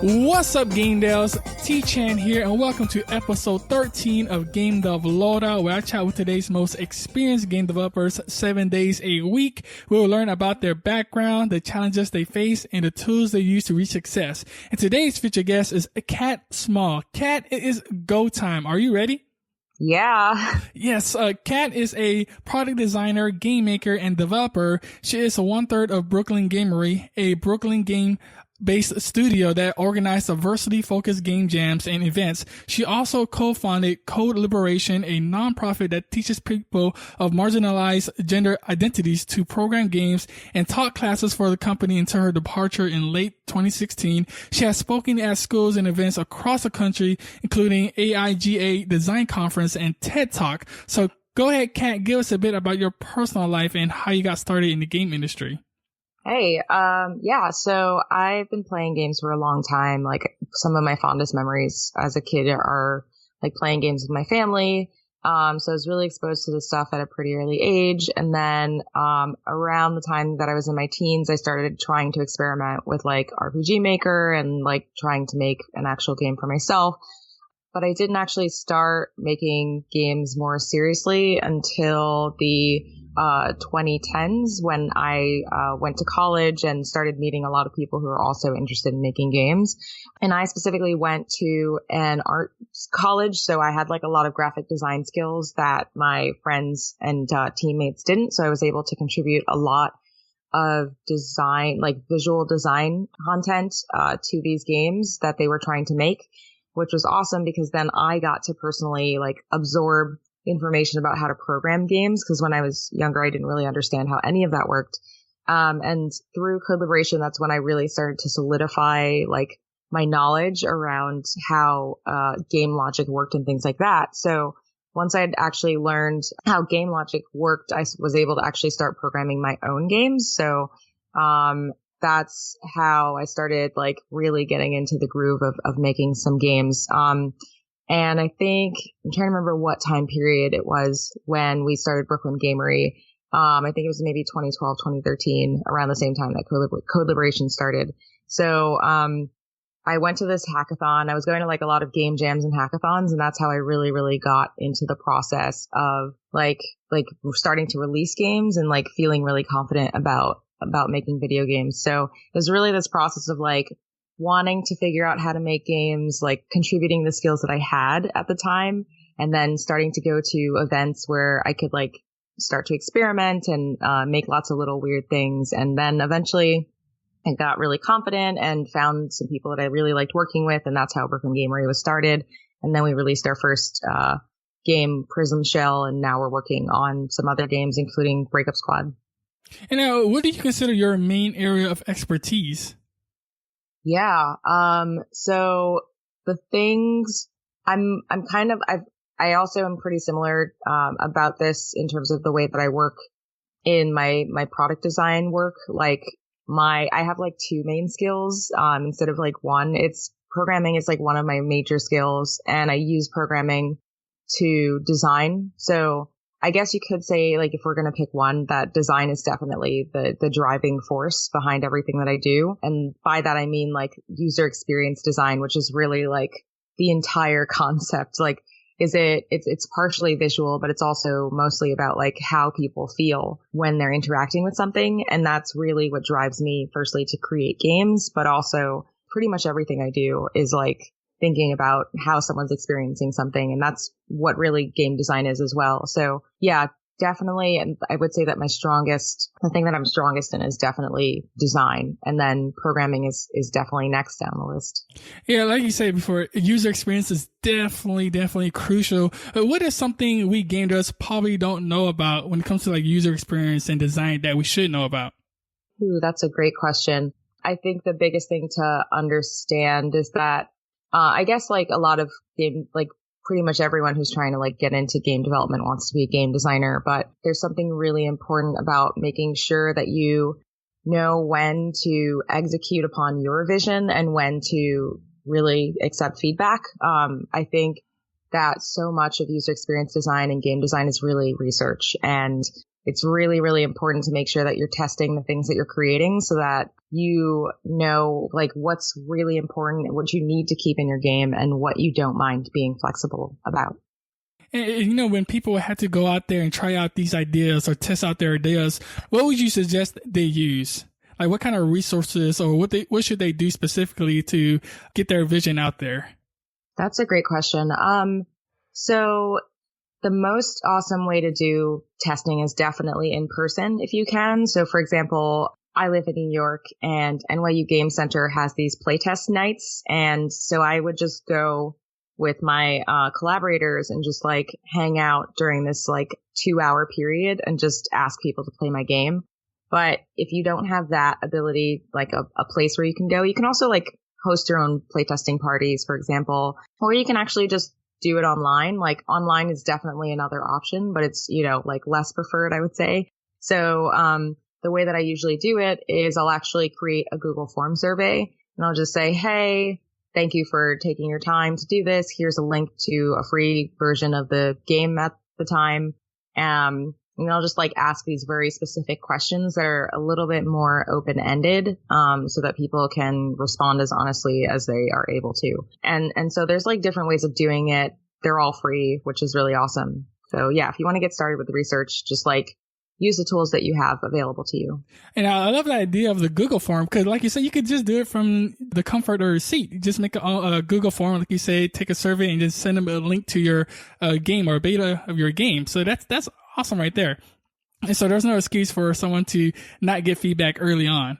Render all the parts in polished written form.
What's up, Game Devs? T-Chan here, and welcome to episode 13 of Game Dev Loadout, where I chat with today's most experienced game developers 7 days a week. We'll learn about their background, the challenges they face, and the tools they use to reach success. And today's featured guest is Catt Small. Catt, it is go time. Are you ready? Yeah. Yes, Catt is a product designer, game maker, and developer. She is one-third of Brooklyn Gamery, a Brooklyn game-based studio that organized diversity-focused game jams and events. She also co-founded Code Liberation, a nonprofit that teaches people of marginalized gender identities to program games, and taught classes for the company until her departure in late 2016. She has spoken at schools and events across the country, including AIGA Design Conference and TED Talk. So go ahead, Catt, give us a bit about your personal life and how you got started in the game industry. Hey, so I've been playing games for a long time. Like, some of my fondest memories as a kid are like playing games with my family. So I was really exposed to this stuff at a pretty early age. And then, around the time that I was in my teens, I started trying to experiment with like RPG Maker and like trying to make an actual game for myself. But I didn't actually start making games more seriously until the 2010s, when I went to college and started meeting a lot of people who are also interested in making games. And I specifically went to an art college, so I had like a lot of graphic design skills that my friends and teammates didn't. So I was able to contribute a lot of design, like visual design content to these games that they were trying to make, which was awesome because then I got to personally like absorb information about how to program games, because when I was younger, I didn't really understand how any of that worked. And through Code Liberation, that's when I really started to solidify like my knowledge around how game logic worked and things like that. So once I'd actually learned how game logic worked, I was able to actually start programming my own games. So that's how I started like really getting into the groove of making some games. And I think, I'm trying to remember what time period it was when we started Brooklyn Gamery. I think it was maybe 2012, 2013, around the same time that Code Liberation started. So, I went to this hackathon. I was going to like a lot of game jams and hackathons, and that's how I really, really got into the process of like starting to release games and like feeling really confident about making video games. So it was really this process of like wanting to figure out how to make games, like contributing the skills that I had at the time, and then starting to go to events where I could like start to experiment and make lots of little weird things. And then eventually I got really confident and found some people that I really liked working with, and that's how Brooklyn Gamery was started. And then we released our first game, Prism Shell, and now we're working on some other games, including Breakup Squad. And now, what do you consider your main area of expertise? Yeah. So the things I also am pretty similar, about this in terms of the way that I work in my product design work. Like I have like two main skills, instead of like one. It's programming is like one of my major skills, and I use programming to design. So I guess you could say, like, if we're going to pick one, that design is definitely the driving force behind everything that I do. And by that, I mean like user experience design, which is really like the entire concept. Like, it's partially visual, but it's also mostly about like how people feel when they're interacting with something. And that's really what drives me, firstly, to create games, but also pretty much everything I do is like thinking about how someone's experiencing something. And that's what really game design is as well. So yeah, definitely. And I would say that the thing that I'm strongest in is definitely design. And then programming is definitely next down the list. Yeah, like you said before, user experience is definitely crucial. What is something we game devs probably don't know about when it comes to like user experience and design that we should know about? Ooh, that's a great question. I think the biggest thing to understand is that I guess like a lot of pretty much everyone who's trying to like get into game development wants to be a game designer, but there's something really important about making sure that you know when to execute upon your vision and when to really accept feedback. I think that so much of user experience design and game design is really research, and it's really, really important to make sure that you're testing the things that you're creating so that you know like what's really important and what you need to keep in your game and what you don't mind being flexible about. And when people had to go out there and try out these ideas or test out their ideas, what would you suggest they use? Like what kind of resources or what should they do specifically to get their vision out there? That's a great question. So the most awesome way to do testing is definitely in person if you can. So for example, I live in New York and NYU Game Center has these playtest nights. And so I would just go with my collaborators and just like hang out during this like 2-hour period and just ask people to play my game. But if you don't have that ability, like a place where you can go, you can also like host your own playtesting parties, for example, or you can actually just do it online. Like online is definitely another option, but it's, like less preferred, I would say. So, the way that I usually do it is I'll actually create a Google form survey and I'll just say, hey, thank you for taking your time to do this. Here's a link to a free version of the game at the time. And I'll just like ask these very specific questions that are a little bit more open-ended, so that people can respond as honestly as they are able to. And so there's like different ways of doing it. They're all free, which is really awesome. So yeah, if you want to get started with the research, just like use the tools that you have available to you. And I love the idea of the Google form because, like you said, you could just do it from the comfort of your seat. You just make a Google form, like you say, take a survey and just send them a link to your game or beta of your game. So that's awesome right there. And so there's no excuse for someone to not get feedback early on.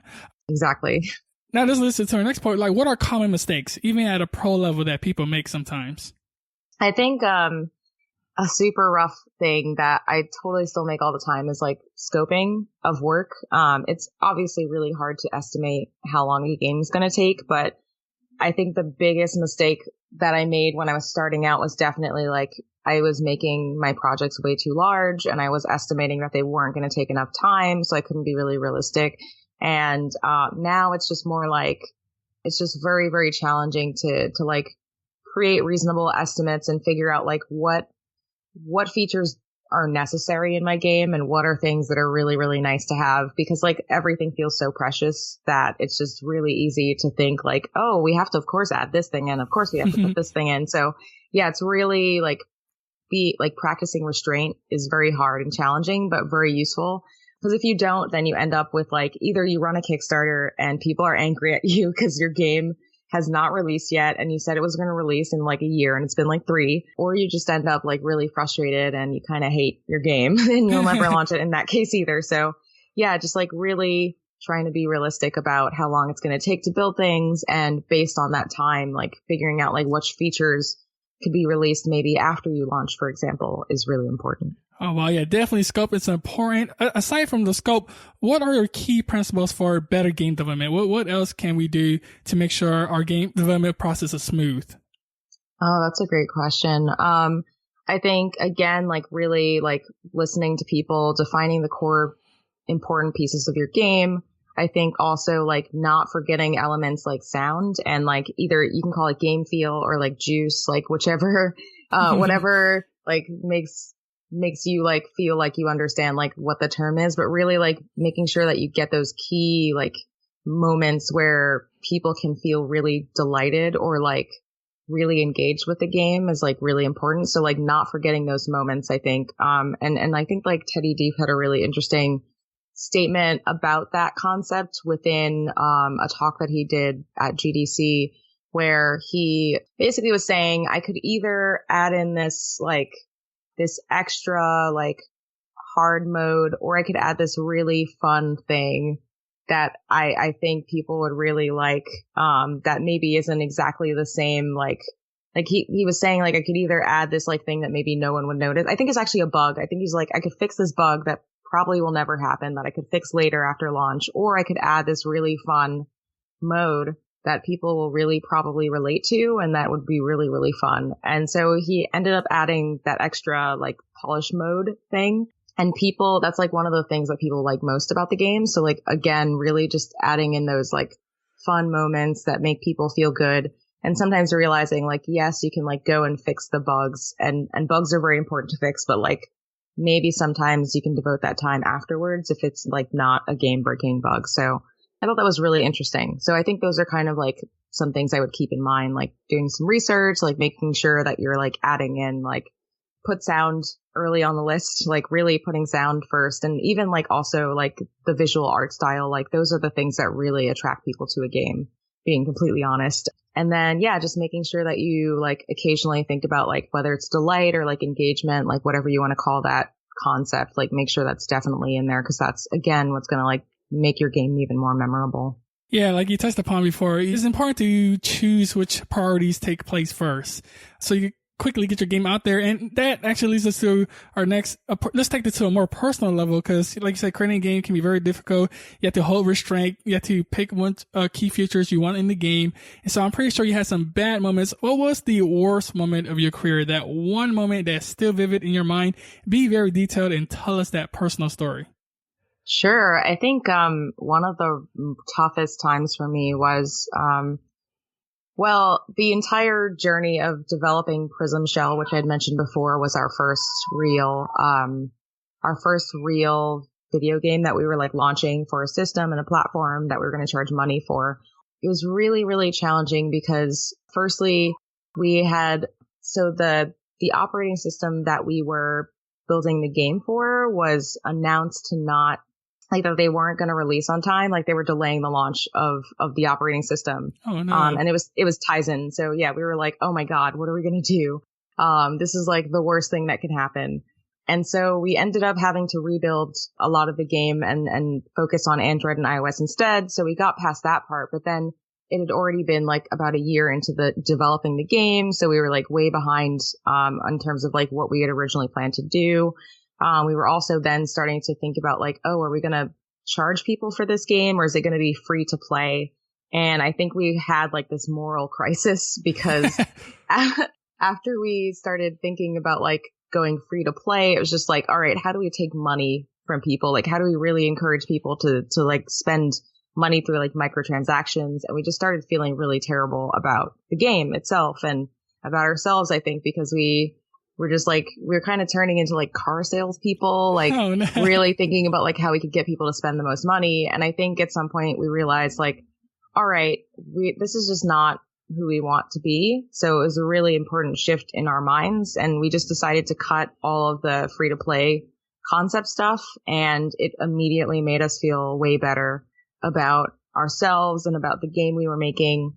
Exactly. Now let's listen to our next part. Like, what are common mistakes, even at a pro level, that people make sometimes? I think a super rough thing that I totally still make all the time is like scoping of work. It's obviously really hard to estimate how long a game is going to take, but I think the biggest mistake that I made when I was starting out was definitely like I was making my projects way too large and I was estimating that they weren't going to take enough time, so I couldn't be really realistic. And now it's just more like it's just very, very challenging to like create reasonable estimates and figure out like what features are necessary in my game and what are things that are really, really nice to have, because like everything feels so precious that it's just really easy to think like, oh, we have to of course add this thing in, of course we have to put this thing in. So yeah, it's really like practicing restraint is very hard and challenging, but very useful. Because if you don't, then you end up with like either you run a Kickstarter and people are angry at you because your game has not released yet and you said it was going to release in like a year and it's been like 3, or you just end up like really frustrated and you kind of hate your game and you'll never launch it in that case either. So yeah, just like really trying to be realistic about how long it's going to take to build things, and based on that time, like figuring out like which features could be released maybe after you launch, for example, is really important. Oh, well, yeah, definitely scope is important. Aside from the scope, what are your key principles for better game development? What else can we do to make sure our game development process is smooth? Oh, that's a great question. I think, again, like really like listening to people, defining the core important pieces of your game. I think also like not forgetting elements like sound and like either you can call it game feel or like juice, like whichever, whatever like makes you like feel like you understand like what the term is, but really like making sure that you get those key like moments where people can feel really delighted or like really engaged with the game is like really important. So like not forgetting those moments, I think. And I think like Teddy Deep had a really interesting statement about that concept within a talk that he did at GDC, where he basically was saying I could either add in this extra like hard mode, or I could add this really fun thing that I think people would really like, that maybe isn't exactly the same, like he was saying like I could either add this like thing that maybe no one would notice. I think it's actually a bug. I think he's like, I could fix this bug that probably will never happen that I could fix later after launch, or I could add this really fun mode that people will really probably relate to, and that would be really, really fun. And so he ended up adding that extra like polish mode thing. And people, that's like one of the things that people like most about the game. So like, again, really just adding in those like fun moments that make people feel good. And sometimes realizing like, yes, you can like go and fix the bugs, and bugs are very important to fix, but like maybe sometimes you can devote that time afterwards if it's like not a game breaking bug. So I thought that was really interesting. So I think those are kind of like some things I would keep in mind, like doing some research, like making sure that you're like adding in, like put sound early on the list, like really putting sound first. And even like also like the visual art style, like those are the things that really attract people to a game, being completely honest. And then, yeah, just making sure that you like occasionally think about like whether it's delight or like engagement, like whatever you want to call that concept, like make sure that's definitely in there. Cause that's again, what's going to like make your game even more memorable. Yeah, like you touched upon before, it's important to choose which priorities take place first. So you quickly get your game out there. And that actually leads us to our next, let's take this to a more personal level, because like you said, creating a game can be very difficult. You have to hold restraint. You have to pick one key features you want in the game. And so I'm pretty sure you had some bad moments. What was the worst moment of your career? That one moment that's still vivid in your mind? Be very detailed and tell us that personal story. Sure. I think one of the toughest times for me was, well, the entire journey of developing Prism Shell, which I had mentioned before, was our first real video game that we were like launching for a system and a platform that we were going to charge money for. It was really, really challenging because firstly, we had, so the operating system that we were building the game for was announced to not, like that they weren't going to release on time. Like they were delaying the launch of the operating system. Oh no. And it was Tizen. So yeah, we were like, oh my God, what are we going to do? This is like the worst thing that could happen. And so we ended up having to rebuild a lot of the game and focus on Android and iOS instead. So we got past that part, but then it had already been like about a year into the developing the game. So we were like way behind, in terms of like what we had originally planned to do. We were also then starting to think about like, oh, are we going to charge people for this game or is it going to be free to play? And I think we had like this moral crisis because after we started thinking about like going free to play, it was just like, all right, how do we take money from people? Like, how do we really encourage people to like spend money through like microtransactions? And we just started feeling really terrible about the game itself and about ourselves, I think, because we're just like, we're kind of turning into like car salespeople, like Oh, no. really thinking about like how we could get people to spend the most money. And I think at some point we realized like, all right, this is just not who we want to be. So it was a really important shift in our minds. And we just decided to cut all of the free to play concept stuff. And it immediately made us feel way better about ourselves and about the game we were making.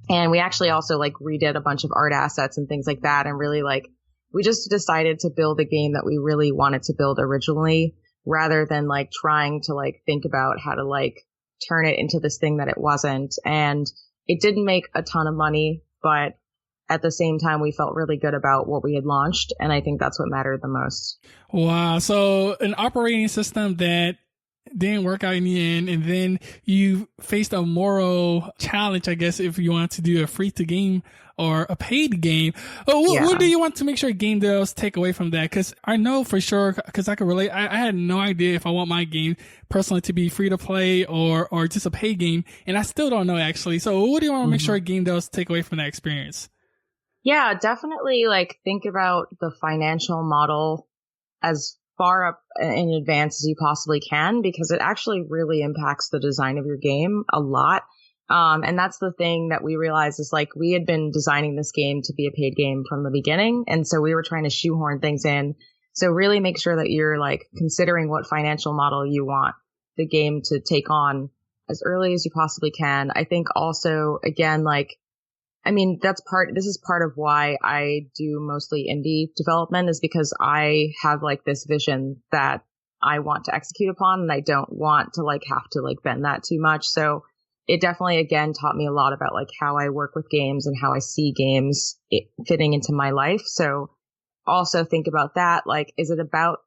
And we actually also like redid a bunch of art assets and things like that. And really like, we just decided to build a game that we really wanted to build originally rather than like trying to like think about how to like turn it into this thing that it wasn't. And it didn't make a ton of money, but at the same time, we felt really good about what we had launched. And I think that's what mattered the most. Wow. So an operating system that didn't work out in the end, and then you faced a moral challenge, I guess, if you want to do a free to game or a paid game. What do you want to make sure game devs take away from that? Because I know for sure, because I can relate, I had no idea if I want my game personally to be free to play or just a paid game, and I still don't know actually. So what do you want to make sure game devs take away from that experience? Yeah, definitely like think about the financial model as far up in advance as you possibly can, because it actually really impacts the design of your game a lot. And that's the thing that we realized is like we had been designing this game to be a paid game from the beginning. And so we were trying to shoehorn things in. So really make sure that you're like considering what financial model you want the game to take on as early as you possibly can. I think also, again, like, I mean, this is part of why I do mostly indie development, is because I have like this vision that I want to execute upon and I don't want to like have to like bend that too much. So it definitely, again, taught me a lot about like how I work with games and how I see games fitting into my life. So also think about that. Like, is it about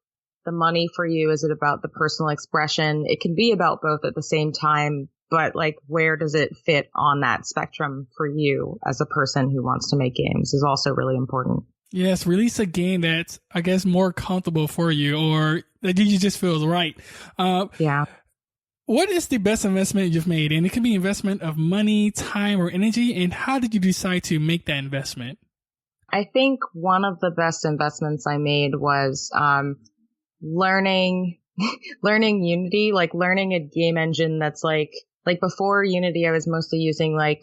the money for you? Is it about the personal expression? It can be about both at the same time. But like, where does it fit on that spectrum for you as a person who wants to make games is also really important. Yes, release a game that's, I guess, more comfortable for you or that you just feels right. Yeah. What is the best investment you've made? And it can be investment of money, time, or energy. And how did you decide to make that investment? I think one of the best investments I made was learning learning Unity, like learning a game engine that's like before Unity, I was mostly using like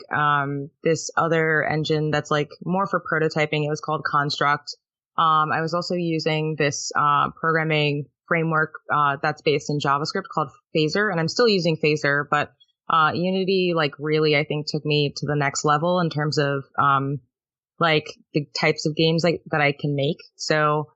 this other engine that's like more for prototyping. It was called Construct. I was also using this programming framework that's based in JavaScript called Phaser, and I'm still using Phaser, but Unity like really I think took me to the next level in terms of like the types of games that I can make. So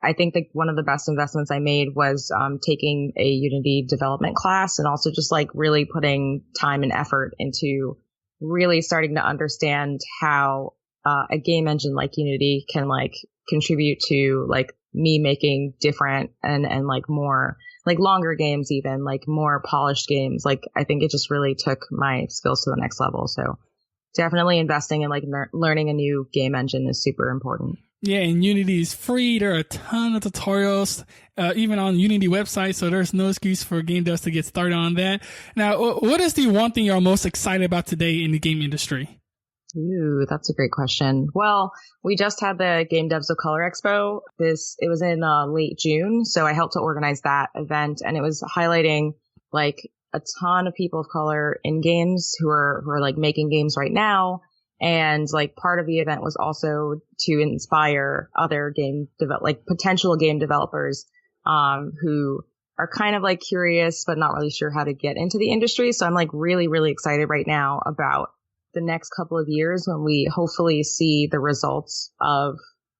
I think that one of the best investments I made was taking a Unity development class and also just like really putting time and effort into really starting to understand how a game engine like Unity can like contribute to like me making different and like more like longer games, even like more polished games. Like I think it just really took my skills to the next level. So definitely investing in like learning a new game engine is super important. Yeah, and Unity is free. There are a ton of tutorials, even on Unity website, so there's no excuse for game devs to get started on that. Now, what is the one thing you're most excited about today in the game industry? Ooh, that's a great question. Well, we just had the Game Devs of Color Expo. It was in late June, so I helped to organize that event, and it was highlighting like a ton of people of color in games who are like making games right now. And like part of the event was also to inspire other potential game developers, who are kind of like curious, but not really sure how to get into the industry. So I'm like really, really excited right now about the next couple of years when we hopefully see the results of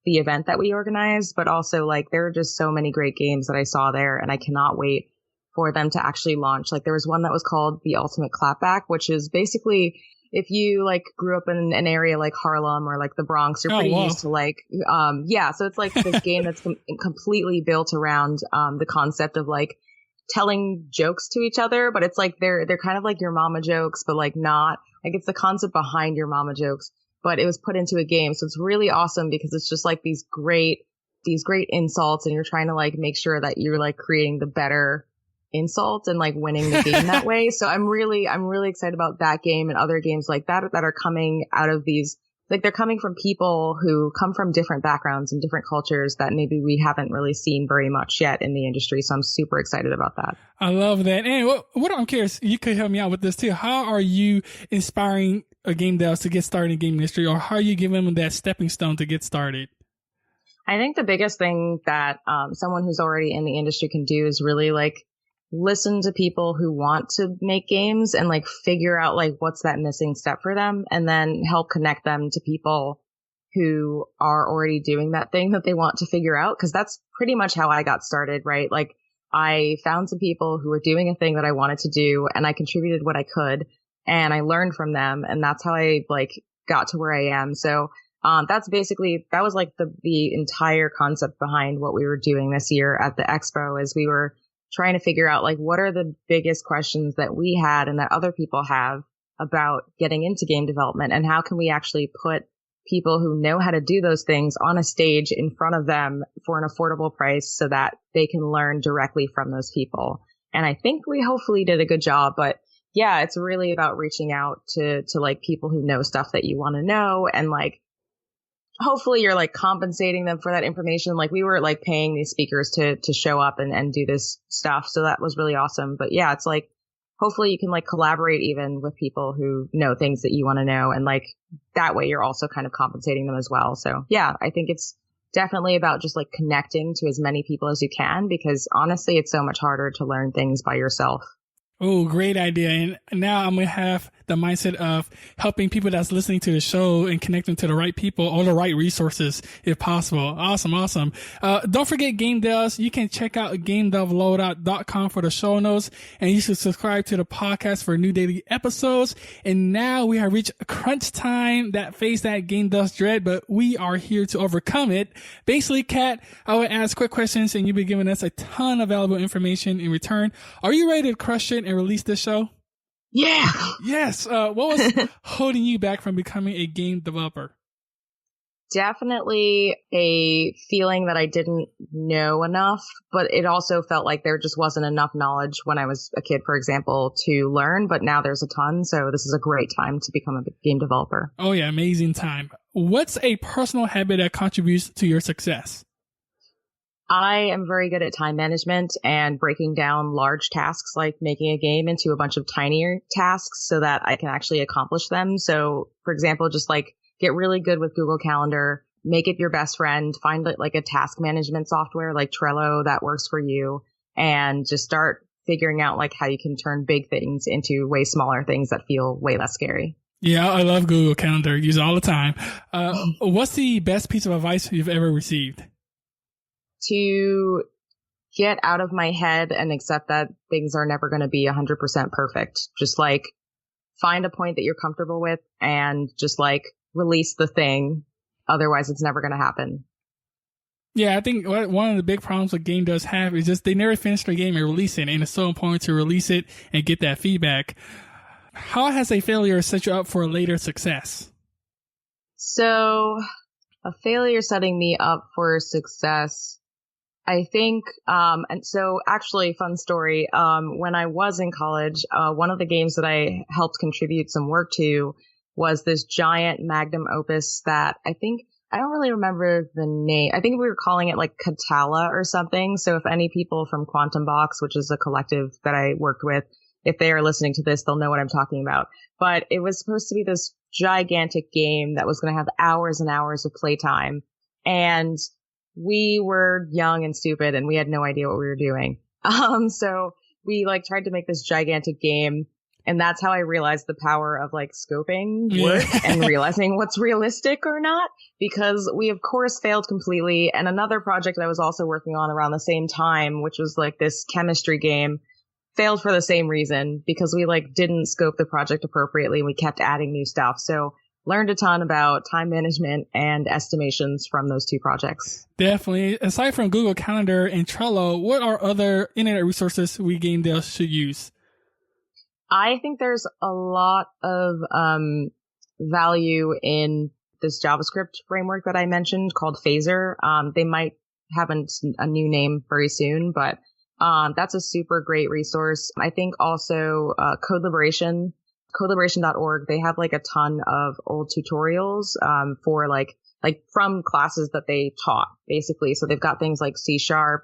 the event that we organized. But also like there are just so many great games that I saw there and I cannot wait for them to actually launch. Like there was one that was called The Ultimate Clapback, which is basically if you like grew up in an area like Harlem or like the Bronx, you're pretty used to like, so it's like this game that's completely built around, the concept of like telling jokes to each other, but it's like, they're kind of like your mama jokes, but like not like it's the concept behind your mama jokes, but it was put into a game. So it's really awesome because it's just like these great insults and you're trying to like make sure that you're like creating the better insult and like winning the game that way. So I'm really excited about that game and other games like that are coming out of these, like they're coming from people who come from different backgrounds and different cultures that maybe we haven't really seen very much yet in the industry. So I'm super excited about that. I love that. And what I'm curious, you could help me out with this too. How are you inspiring a game devs to get started in the game industry, or how are you giving them that stepping stone to get started? I think the biggest thing that someone who's already in the industry can do is really like listen to people who want to make games and like figure out like what's that missing step for them and then help connect them to people who are already doing that thing that they want to figure out. Cause that's pretty much how I got started, right? Like I found some people who were doing a thing that I wanted to do and I contributed what I could and I learned from them. And that's how I like got to where I am. So that was like the entire concept behind what we were doing this year at the expo is we were trying to figure out like what are the biggest questions that we had and that other people have about getting into game development and how can we actually put people who know how to do those things on a stage in front of them for an affordable price so that they can learn directly from those people. And I think we hopefully did a good job, but yeah, it's really about reaching out to like people who know stuff that you want to know and like hopefully you're like compensating them for that information. Like we were like paying these speakers to show up and do this stuff. So that was really awesome. But yeah, it's like, hopefully you can like collaborate even with people who know things that you want to know. And like that way you're also kind of compensating them as well. So yeah, I think it's definitely about just like connecting to as many people as you can, because honestly, it's so much harder to learn things by yourself. Oh, great idea. And now I'm going to have the mindset of helping people that's listening to the show and connect them to the right people or the right resources if possible. Awesome. Don't forget Game Devs. You can check out gamedevloadout.com for the show notes, and you should subscribe to the podcast for new daily episodes. And now we have reached crunch time, that phase that Game Devs dread, but we are here to overcome it. Basically, Catt, I would ask quick questions and you'll be giving us a ton of valuable information in return. Are you ready to crush it and release this show? Yeah. Yes. What was holding you back from becoming a game developer? Definitely a feeling that I didn't know enough, but it also felt like there just wasn't enough knowledge when I was a kid, for example, to learn. But now there's a ton. So this is a great time to become a game developer. Oh, yeah. Amazing time. What's a personal habit that contributes to your success? I am very good at time management and breaking down large tasks, like making a game into a bunch of tinier tasks so that I can actually accomplish them. So, for example, just like get really good with Google Calendar, make it your best friend, find like a task management software like Trello that works for you, and just start figuring out like how you can turn big things into way smaller things that feel way less scary. Yeah, I love Google Calendar. Use it all the time. What's the best piece of advice you've ever received? To get out of my head and accept that things are never going to be 100% perfect. Just like find a point that you're comfortable with and just like release the thing. Otherwise, it's never going to happen. Yeah, I think one of the big problems a game does have is just they never finish their game and release it. And it's so important to release it and get that feedback. How has a failure set you up for a later success? So a failure setting me up for success, I think, and so actually, fun story, when I was in college, one of the games that I helped contribute some work to was this giant magnum opus that I don't really remember the name. I think we were calling it like Catala or something. So if any people from Quantum Box, which is a collective that I worked with, if they are listening to this, they'll know what I'm talking about. But it was supposed to be this gigantic game that was going to have hours and hours of playtime. And we were young and stupid and we had no idea what we were doing. So we like tried to make this gigantic game, and that's how I realized the power of like scoping work and realizing what's realistic or not, because we of course failed completely. And another project that I was also working on around the same time, which was like this chemistry game, failed for the same reason, because we like didn't scope the project appropriately. We kept adding new stuff. So learned a ton about time management and estimations from those two projects. Definitely. Aside from Google Calendar and Trello, what are other internet resources we game devs should use? I think there's a lot of value in this JavaScript framework that I mentioned called Phaser. They might have a new name very soon, but that's a super great resource. I think also Code Liberation, codeLiberation.org, they have like a ton of old tutorials for like from classes that they taught, basically. So they've got things like C#,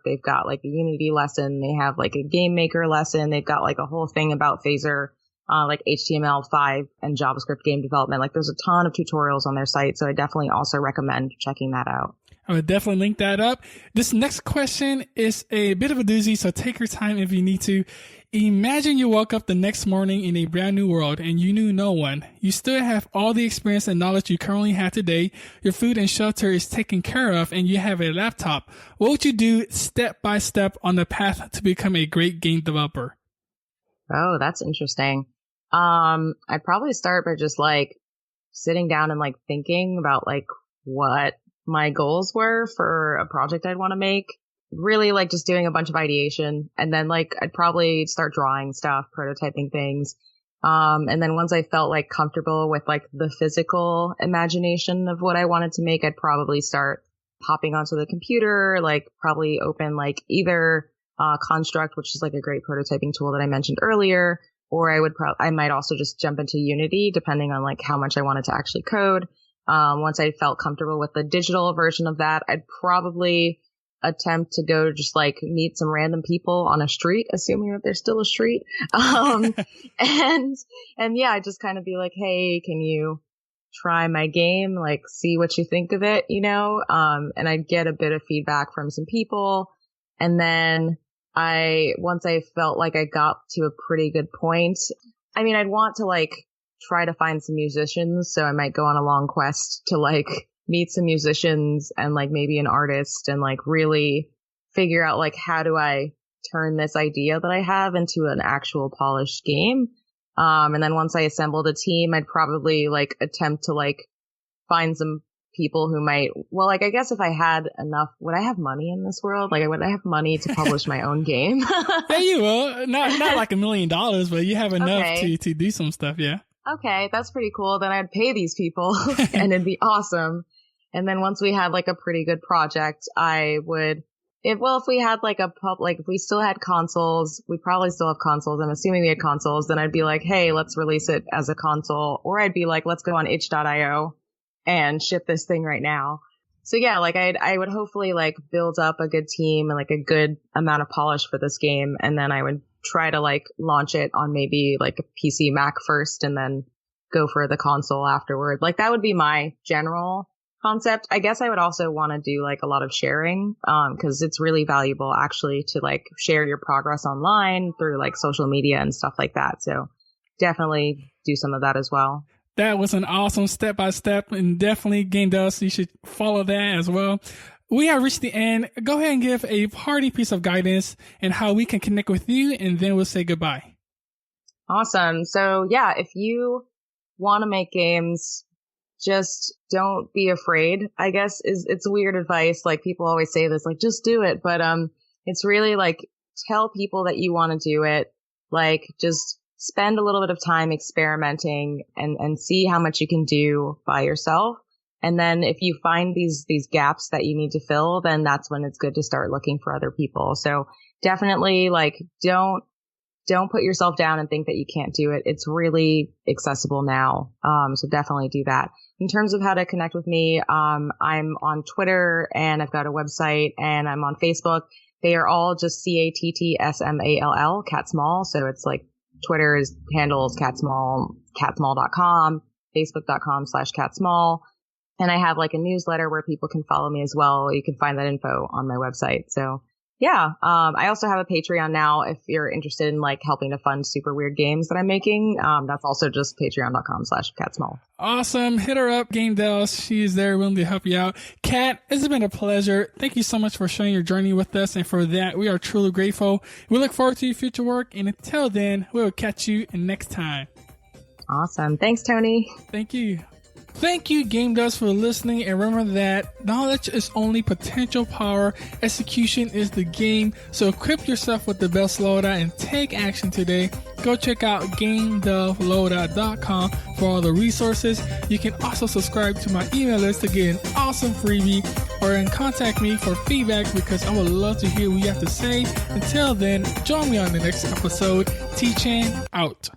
they've got like a Unity lesson, they have like a Game Maker lesson, they've got like a whole thing about Phaser, like HTML5 and JavaScript game development. Like there's a ton of tutorials on their site, so I definitely also recommend checking that out. I would definitely link that up. This next question is a bit of a doozy, so take your time if you need to. Imagine you woke up the next morning in a brand new world and you knew no one. You still have all the experience and knowledge you currently have today. Your food and shelter is taken care of and you have a laptop. What would you do step by step on the path to become a great game developer? Oh, that's interesting. I'd probably start by just like sitting down and like thinking about like what my goals were for a project I'd want to make. Really like just doing a bunch of ideation, and then like I'd probably start drawing stuff, prototyping things. And then once I felt like comfortable with like the physical imagination of what I wanted to make, I'd probably start hopping onto the computer, like probably open like either Construct, which is like a great prototyping tool that I mentioned earlier, or I might also just jump into Unity, depending on like how much I wanted to actually code. Once I felt comfortable with the digital version of that, I'd probably attempt to go just like meet some random people on a street, assuming that there's still a street. And yeah, I just kind of be like, hey, can you try my game? Like, see what you think of it, you know? And I'd get a bit of feedback from some people. And then once I felt like I got to a pretty good point, I mean, I'd want to like try to find some musicians. So I might go on a long quest to like meet some musicians and like maybe an artist and like really figure out like how do I turn this idea that I have into an actual polished game. And then once I assembled a team, I'd probably like attempt to like find some people who might, well, like I guess if I had enough, would I have money in this world? Like would I have money to publish my own game? Yeah, you will. Not like $1 million, but you have enough to do some stuff. Yeah. Okay, that's pretty cool. Then I'd pay these people and it'd be awesome. And then once we had like a pretty good project, I would, if we had like if we still had consoles, we probably still have consoles. I'm assuming we had consoles. Then I'd be like, hey, let's release it as a console. Or I'd be like, let's go on itch.io and ship this thing right now. So yeah, like I would hopefully like build up a good team and like a good amount of polish for this game. And then I would try to like launch it on maybe like a PC Mac first and then go for the console afterward. Like that would be my general concept. I guess I would also want to do like a lot of sharing, cause it's really valuable actually to like share your progress online through like social media and stuff like that. So definitely do some of that as well. That was an awesome step-by-step, and definitely Game Dust. You should follow that as well. We have reached the end. Go ahead and give a party piece of guidance and how we can connect with you, and then we'll say goodbye. Awesome. So yeah, if you want to make games, just don't be afraid, I guess it's weird advice. Like people always say this, like just do it. But it's really like tell people that you want to do it. Like just spend a little bit of time experimenting and see how much you can do by yourself. And then if you find these gaps that you need to fill, then that's when it's good to start looking for other people. So definitely like don't put yourself down and think that you can't do it. It's really accessible now. So definitely do that. In terms of how to connect with me, I'm on Twitter and I've got a website and I'm on Facebook. They are all just CATTSMALL, Catt Small. So it's like Twitter's handles cattsmall, cattsmall.com, facebook.com/cattsmall. And I have like a newsletter where people can follow me as well. You can find that info on my website. So yeah. I also have a Patreon now if you're interested in like helping to fund super weird games that I'm making. That's also just patreon.com/cattsmall. Awesome. Hit her up, Game Dells. She is there willing to help you out. Catt, it's been a pleasure. Thank you so much for sharing your journey with us. And for that, we are truly grateful. We look forward to your future work. And until then, we will catch you next time. Awesome. Thanks, Tony. Thank you. Thank you, Game Dust, for listening, and remember that knowledge is only potential power, execution is the game, so equip yourself with the best loadout and take action today. Go check out GameDevLoadout.com for all the resources. You can also subscribe to my email list to get an awesome freebie, or contact me for feedback because I would love to hear what you have to say. Until then, join me on the next episode. T-Chan out.